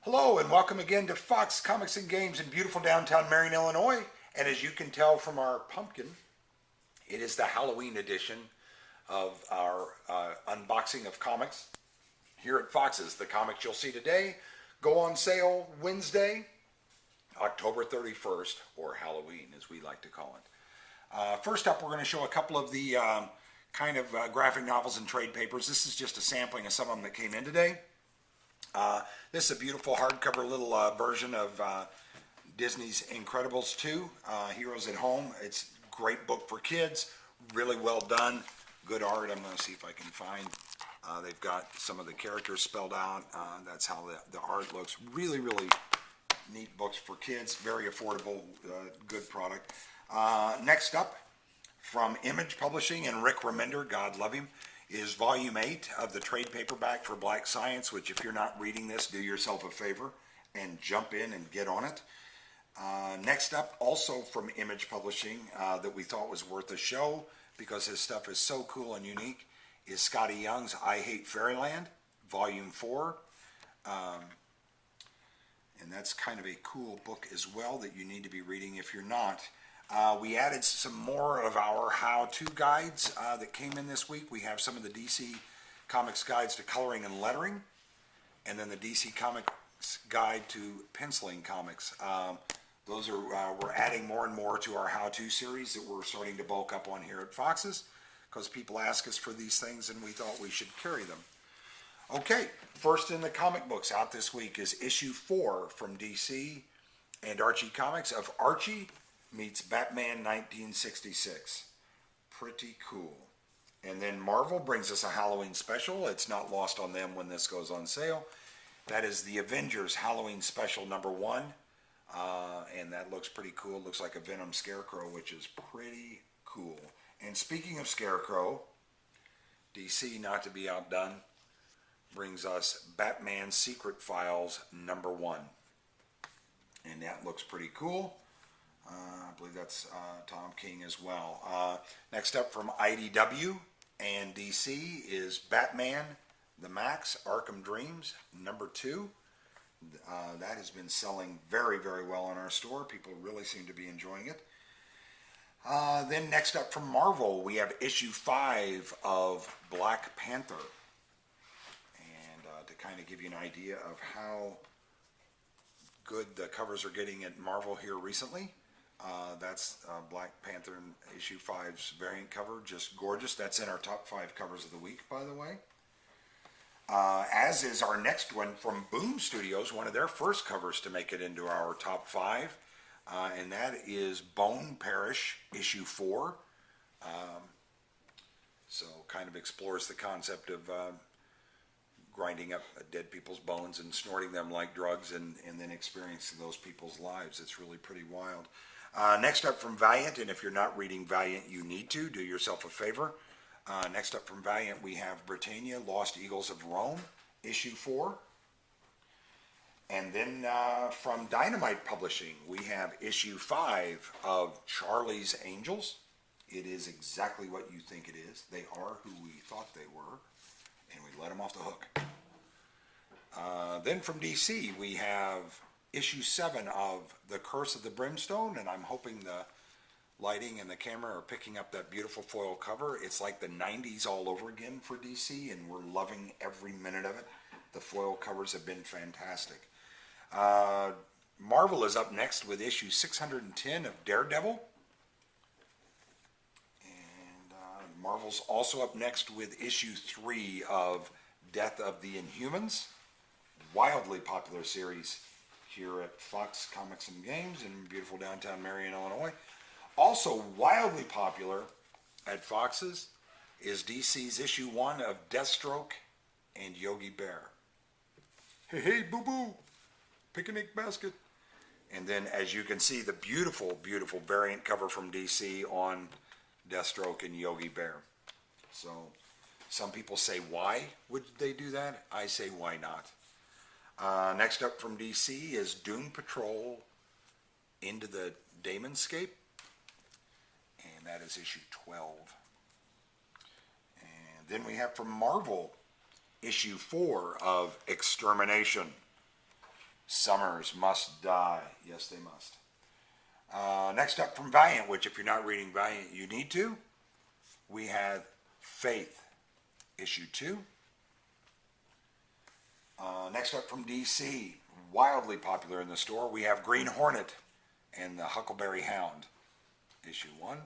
Hello and welcome again to Fox Comics and Games in beautiful downtown Marion, Illinois. And as you can tell from our pumpkin, it is the Halloween edition of our unboxing of comics here at Fox's. The comics you'll see today go on sale Wednesday, October 31st, or Halloween as we like to call it. First up, we're going to show a couple of the graphic novels and trade papers. This is just a sampling of some of them that came in today. This is a beautiful hardcover little version of Disney's Incredibles 2, Heroes at Home. It's a great book for kids, really well done, good art. I'm going to see if I can find, they've got some of the characters spelled out. That's how the art looks. Really, really neat books for kids, very affordable, good product. Next up, from Image Publishing and Rick Remender, God love him, is Volume 8 of the trade paperback for Black Science, which if you're not reading this, do yourself a favor and jump in and get on it. Next up, also from Image Publishing, that we thought was worth a show because his stuff is so cool and unique, is Scotty Young's I Hate Fairyland, Volume 4. And that's kind of a cool book as well that you need to be reading if you're not. We added some more of our how-to guides that came in this week. We have some of the DC Comics guides to coloring and lettering, and then the DC Comics guide to penciling comics. Those are we're adding more and more to our how-to series that we're starting to bulk up on here at Fox's because people ask us for these things and we thought we should carry them. Okay, first in the comic books out this week is issue 4 from DC and Archie Comics of Archie meets Batman 1966. Pretty cool. And then Marvel brings us a Halloween special. It's not lost on them when this goes on sale. That is the Avengers Halloween Special #1. And that looks pretty cool. It looks like a Venom Scarecrow, which is pretty cool. And speaking of Scarecrow, DC, not to be outdone, brings us Batman Secret Files #1. And that looks pretty cool. I believe that's Tom King as well. Next up from IDW and DC is Batman The Max Arkham Dreams #2. That has been selling very, very well in our store. People really seem to be enjoying it. Then next up from Marvel, we have issue 5 of Black Panther. And to kind of give you an idea of how good the covers are getting at Marvel here recently, that's Black Panther issue 5's variant cover, just gorgeous. That's in our top 5 covers of the week, by the way. As is our next one from Boom Studios, one of their first covers to make it into our top 5, and that is Bone Parish issue 4. So kind of explores the concept of grinding up dead people's bones and snorting them like drugs and then experiencing those people's lives. It's really pretty wild. Next up from Valiant, and if you're not reading Valiant, you need to. Do yourself a favor. Next up from Valiant, we have Britannia, Lost Eagles of Rome, issue 4. And then from Dynamite Publishing, we have issue 5 of Charlie's Angels. It is exactly what you think it is. They are who we thought they were, and we let them off the hook. Then from DC, we have issue 7 of The Curse of the Brimstone, and I'm hoping the lighting and the camera are picking up that beautiful foil cover. It's like the 90s all over again for DC, and we're loving every minute of it. The foil covers have been fantastic. Marvel is up next with issue 610 of Daredevil. And Marvel's also up next with issue 3 of Death of the Inhumans. Wildly popular series here at Fox Comics and Games in beautiful downtown Marion, Illinois. Also wildly popular at Fox's is DC's issue 1 of Deathstroke and Yogi Bear. Hey, hey, boo-boo, picnic basket. And then, as you can see, the beautiful, beautiful variant cover from DC on Deathstroke and Yogi Bear. So, some people say, why would they do that? I say, why not? Next up from DC is Doom Patrol Into the Damonscape, and that is issue 12. And then we have from Marvel issue 4 of Extermination. Summers must die. Yes, they must. Next up from Valiant, which if you're not reading Valiant, you need to. We have Faith, issue 2. Next up from DC, wildly popular in the store, we have Green Hornet and the Huckleberry Hound, issue 1.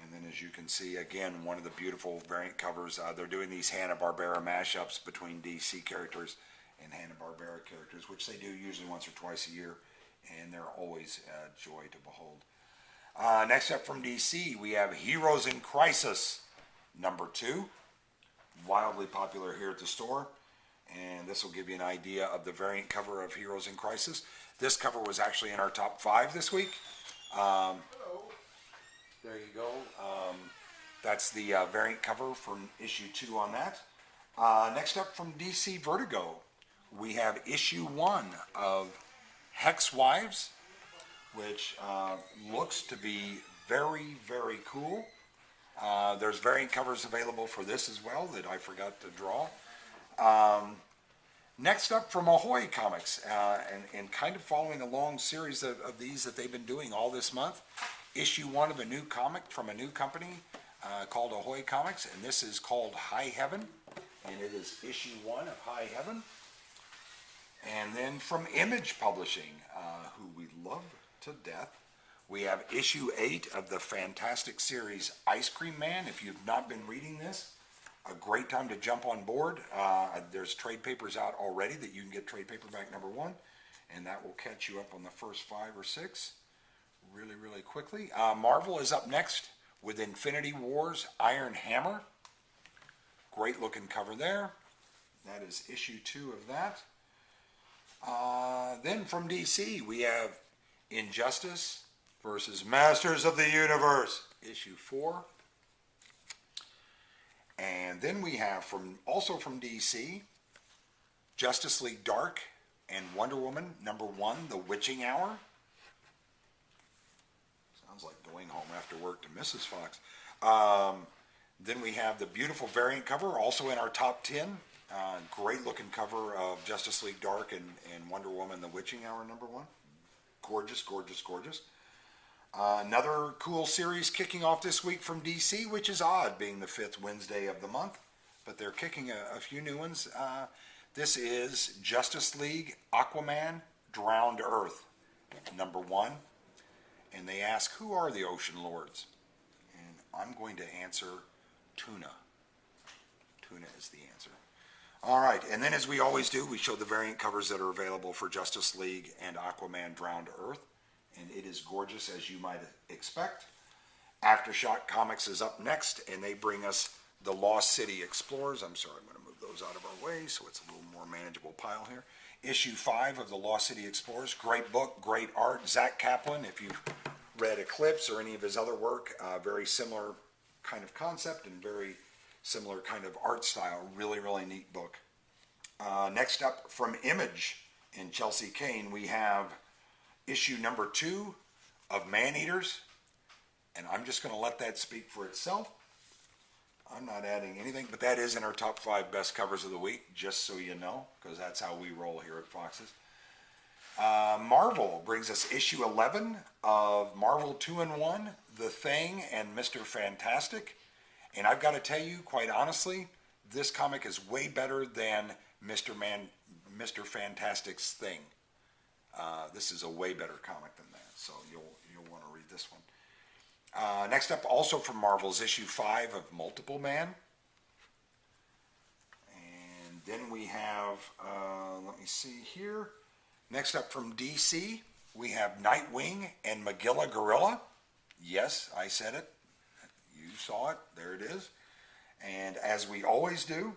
And then as you can see, again, one of the beautiful variant covers. They're doing these Hanna-Barbera mashups between DC characters and Hanna-Barbera characters, which they do usually once or twice a year, and they're always a joy to behold. Next up from DC, we have Heroes in Crisis, number 2. Wildly popular here at the store. And this will give you an idea of the variant cover of Heroes in Crisis. This cover was actually in our top 5 this week. There you go. That's the variant cover from issue 2 on that. Next up from DC Vertigo, we have issue 1 of Hex Wives, which looks to be very, very cool. There's variant covers available for this as well that I forgot to draw. Next up from Ahoy Comics, and kind of following a long series of these that they've been doing all this month, issue 1 of a new comic from a new company called Ahoy Comics, and this is called High Heaven, and it is issue 1 of High Heaven. And then from Image Publishing, who we love to death, we have issue 8 of the fantastic series Ice Cream Man. If you've not been reading this, a great time to jump on board. There's trade papers out already that you can get trade paperback number 1, and that will catch you up on the first 5 or 6 really, really quickly. Marvel is up next with Infinity Wars Iron Hammer. Great looking cover there. That is issue 2 of that. Then from DC, we have Injustice versus Masters of the Universe, issue 4. And then we have also from DC, Justice League Dark and Wonder Woman number 1, The Witching Hour. Sounds like going home after work to Mrs. Fox. Then we have the beautiful variant cover, also in our top 10. Great looking cover of Justice League Dark and Wonder Woman, The Witching Hour number 1. Gorgeous, gorgeous, gorgeous. Another cool series kicking off this week from DC, which is odd being the 5th Wednesday of the month, but they're kicking a few new ones. This is Justice League Aquaman Drowned Earth number 1, and they ask, who are the Ocean Lords? And I'm going to answer Tuna. Tuna is the answer. All right, and then as we always do, we show the variant covers that are available for Justice League and Aquaman Drowned Earth, and it is gorgeous as you might expect. Aftershock Comics is up next, and they bring us the Lost City Explorers. I'm sorry, I'm going to move those out of our way so it's a little more manageable pile here. Issue 5 of the Lost City Explorers. Great book, great art. Zach Kaplan, if you've read Eclipse or any of his other work, very similar kind of concept and very similar kind of art style. Really, really neat book. Next up from Image in Chelsea Kane, we have issue number 2 of Man-Eaters, and I'm just going to let that speak for itself. I'm not adding anything, but that is in our top 5 best covers of the week, just so you know, because that's how we roll here at Fox's. Marvel brings us issue 11 of Marvel 2-in-1, The Thing and Mr. Fantastic. And I've got to tell you, quite honestly, this comic is way better than Mr. Fantastic's Thing. This is a way better comic than that, so you'll want to read this one. Next up, also from Marvel's issue 5 of Multiple Man. And then we have, let me see here. Next up from DC, we have Nightwing and Magilla Gorilla. Yes, I said it. You saw it. There it is. And as we always do,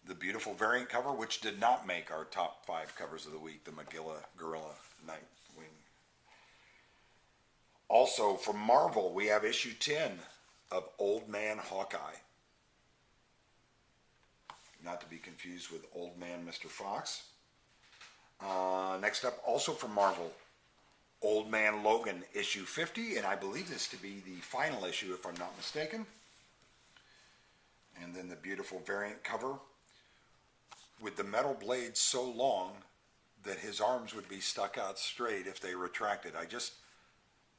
the beautiful variant cover, which did not make our top 5 covers of the week, the Magilla Gorilla Nightwing. Also, from Marvel, we have issue 10 of Old Man Hawkeye. Not to be confused with Old Man Mr. Fox. Next up, also from Marvel, Old Man Logan, issue 50, and I believe this to be the final issue, if I'm not mistaken. And then the beautiful variant cover with the metal blades so long that his arms would be stuck out straight if they retracted.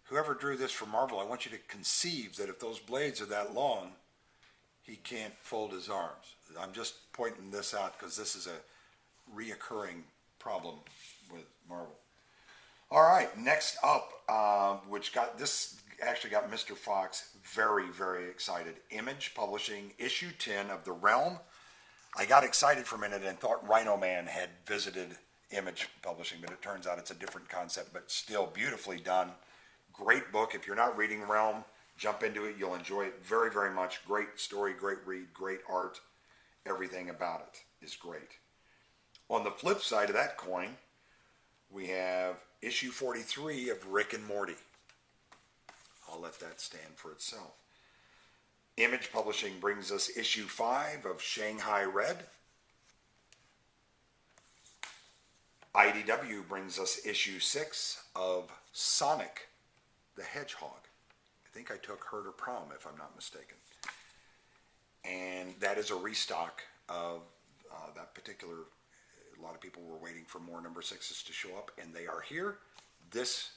Whoever drew this for Marvel, I want you to conceive that if those blades are that long, he can't fold his arms. I'm just pointing this out because this is a reoccurring problem with Marvel. All right, next up, this actually got Mr. Fox very, very excited. Image Publishing, issue 10 of The Realm. I got excited for a minute and thought Rhino Man had visited Image Publishing, but it turns out it's a different concept, but still beautifully done. Great book. If you're not reading Realm, jump into it. You'll enjoy it very, very much. Great story, great read, great art. Everything about it is great. On the flip side of that coin, we have issue 43 of Rick and Morty. I'll let that stand for itself. Image Publishing brings us issue 5 of Shanghai Red. IDW brings us issue 6 of Sonic the Hedgehog. I think I took Her to Prom, if I'm not mistaken. And that is a restock of that particular. A lot of people were waiting for more number 6s to show up, and they are here. This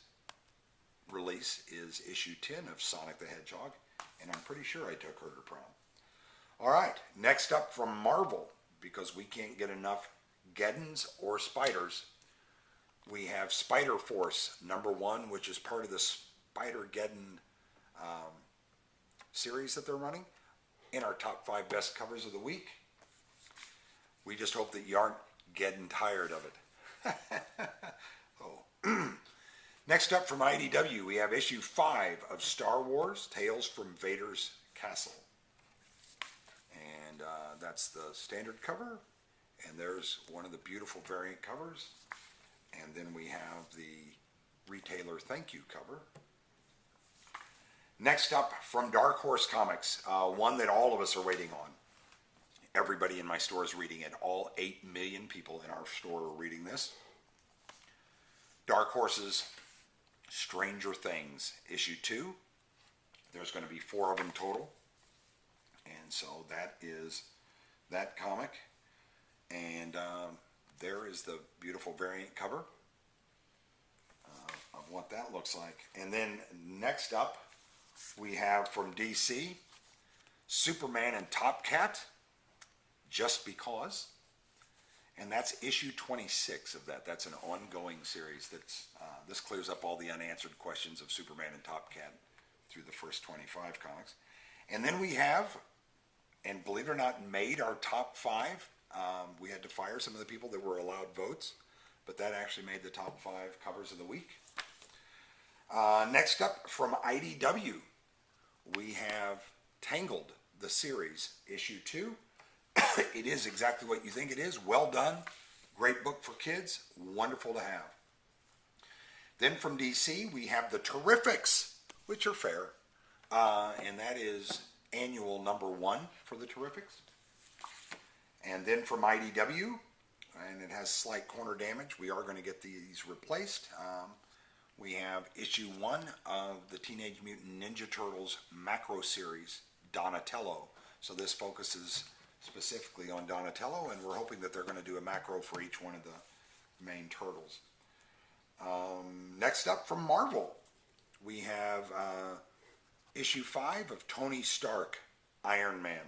release is issue 10 of Sonic the Hedgehog, and I'm pretty sure I took Her to Prom. All right, next up from Marvel, because we can't get enough Geddons or Spiders, we have Spider Force number 1, which is part of the Spider-Geddon series that they're running, in our top 5 best covers of the week. We just hope that you aren't getting tired of it. Oh. Next up from IDW, we have issue 5 of Star Wars, Tales from Vader's Castle. And that's the standard cover. And there's one of the beautiful variant covers. And then we have the retailer thank you cover. Next up from Dark Horse Comics, one that all of us are waiting on. Everybody in my store is reading it. All 8 million people in our store are reading this. Dark Horse's Stranger Things, issue 2. There's going to be 4 of them total. And so that is that comic. And there is the beautiful variant cover of what that looks like. And then next up, we have from DC, Superman and Top Cat, Just Because. And that's issue 26 of that. That's an ongoing series. This clears up all the unanswered questions of Superman and Top Cat through the first 25 comics. And then we have, and believe it or not, made our top 5. We had to fire some of the people that were allowed votes, but that actually made the top 5 covers of the week. Next up from IDW, we have Tangled, the series, issue 2. It is exactly what you think it is. Well done. Great book for kids. Wonderful to have. Then from DC, we have the Terrifics, which are fair. And that is annual number 1 for the Terrifics. And then from IDW, and it has slight corner damage. We are going to get these replaced. We have issue 1 of the Teenage Mutant Ninja Turtles macro series, Donatello. So this focuses specifically on Donatello, and we're hoping that they're going to do a macro for each one of the main turtles. Next up from Marvel, we have issue 5 of Tony Stark, Iron Man.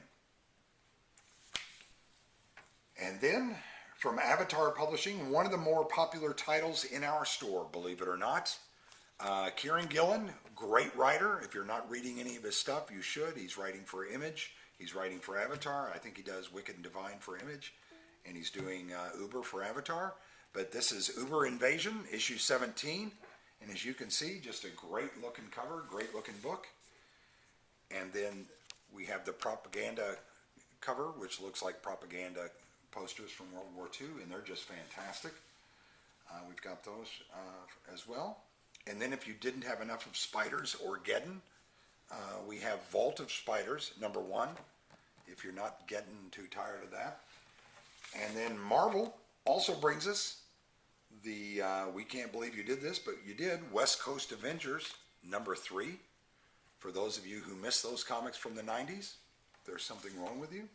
And then from Avatar Publishing, one of the more popular titles in our store, believe it or not. Kieran Gillen, great writer. If you're not reading any of his stuff, you should. He's writing for Image. He's writing for Avatar. I think he does Wicked and Divine for Image. And he's doing Uber for Avatar. But this is Uber Invasion, issue 17. And as you can see, just a great looking cover, great looking book. And then we have the propaganda cover, which looks like propaganda posters from World War II, and they're just fantastic. We've got those as well. And then if you didn't have enough of Spiders or Geddon, we have Vault of Spiders, number 1, if you're not getting too tired of that. And then Marvel also brings us the, we can't believe you did this, but you did, West Coast Avengers, number 3. For those of you who missed those comics from the 90s, there's something wrong with you.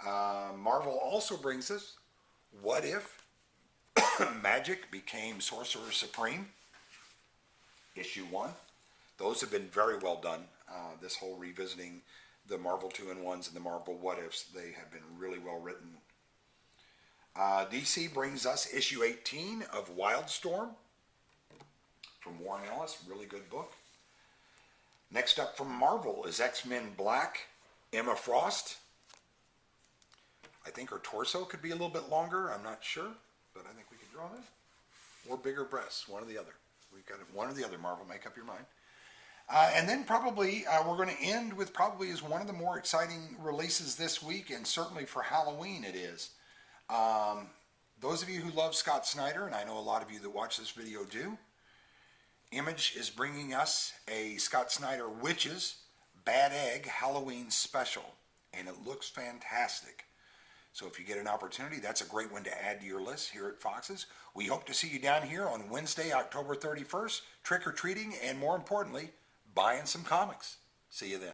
Marvel also brings us What If Magic Became Sorcerer Supreme, issue 1. Those have been very well done. This whole revisiting the Marvel 2-in-1s and the Marvel What Ifs, they have been really well written. DC brings us issue 18 of Wildstorm from Warren Ellis, really good book. Next up from Marvel is X-Men Black, Emma Frost. I think her torso could be a little bit longer, I'm not sure, but I think we could draw that. Or bigger breasts, one or the other. We've got one or the other, Marvel, make up your mind. And then probably we're going to end with probably is one of the more exciting releases this week, and certainly for Halloween it is. Those of you who love Scott Snyder, and I know a lot of you that watch this video do, Image is bringing us a Scott Snyder Witches Bad Egg Halloween special, and it looks fantastic. So if you get an opportunity, that's a great one to add to your list here at Fox's. We hope to see you down here on Wednesday, October 31st, trick-or-treating, and more importantly, buying some comics. See you then.